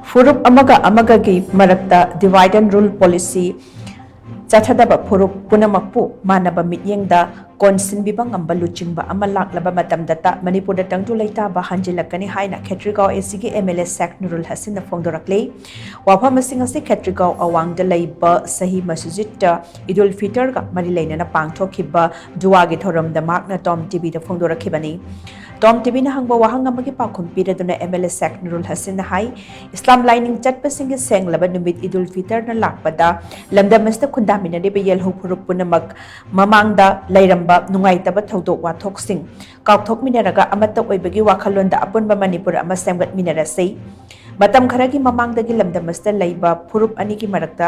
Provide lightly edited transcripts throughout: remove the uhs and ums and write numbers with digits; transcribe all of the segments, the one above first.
Furup amagagi marakta divide and rule policy chathadaba furup punamakpu manaba mityengda konsin bibang ambalu chingba amalak laba matamdata Manipur da tangtu laita ba hanjilakani haina Khetrigao ACG MLA Sak Nurul Hasin na phongdorakle wapha masing ase Khetrigao awang da laiba sahi masjid Idul Fitr ga mari laina na pangthokhiba duwa gi thoram da makna Tom TV da phongdorakhibani Tom TV na hangba wahang amagi pakhum piraduna MLA Sak Nurul Hasin na hai Islam lining chatpasingi seng laba numit Idul Fitr na lakpada lamdamasta khundamina de beyel ho phurup punamak mamangda lairamba nungaitaba thodok wathoksing kaukthok minaraga amata oibagi wakhalonda apunba Manipur ama semgat minarase matam kharagi mamangdagi lamdamasta laiba phurup anigi marakta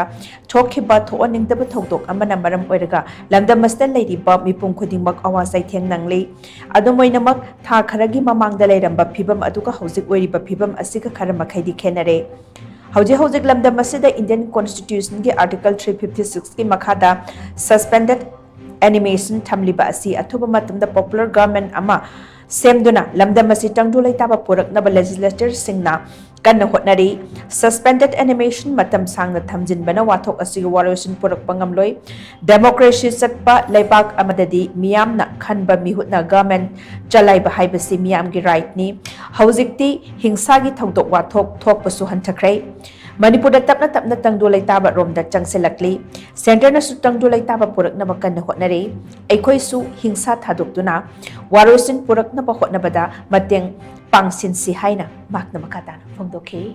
thokhiba thooningdaba thodok amana maram oiraga lamdamasta lairiba mipum khudingmak awasai thengnangle adumoinamak tha kharagi mamangda lairamba phibam aduga hojik oiriba phibam asiga khara makhaidi khenare Hojik lamdam asida Indian Constitution ki Article 356 ki makhada suspended animation thamliba asi athuba matamda popular government ama semduna lamdam asi tangdulai taba puraknaba legislators singna kanna hotnari suspended animation matam sangna thamjinbana wathok asi warosin purak pangamloi democracy satpa leibak amadadi miyamna khanba mihutna government chalaiba haibasi miyamgi right ni hojikti hingsagi thodok wathok thokpasu hanthakrai Manipur da tapna tangdulai taba romda changselakli center na su tangdulai taba puraknaba kanna hotnari aikoi su hingsa thadokduna warosin puraknaba hotnabada mateng pangsinsi haina makna makata phongdokhe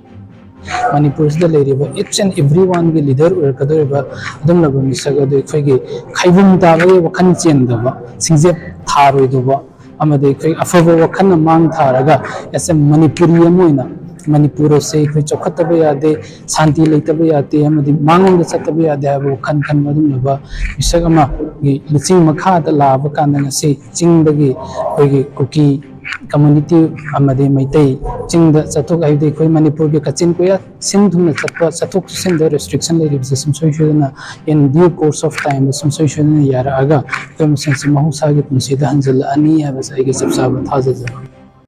Manipur is the lady, each and everyone will leader or Kadova, Dumlaba Misaga, the Fagi, Kaivum Dava, Wakan Dava, Singzep Taruidova, Amade, Afava Wakana Mang Taraga, as a Manipurian Manipur say, which Okatabaya de Santi Latabaya, the Amadi Mango the Satabaya, they have Wakan Madumaba, Misagama, Lutzing Makata La, Wakana say, Jingbagi, Cookie. Community amade maitai chingda chathok aide koi Manipur ke kachin ko ya sindhum chatpa chathok sin the restriction le some social in due course of time some social yara aga kom sense mahusa ge punsi da hanjal ani ha bas ai ge sabsa thaza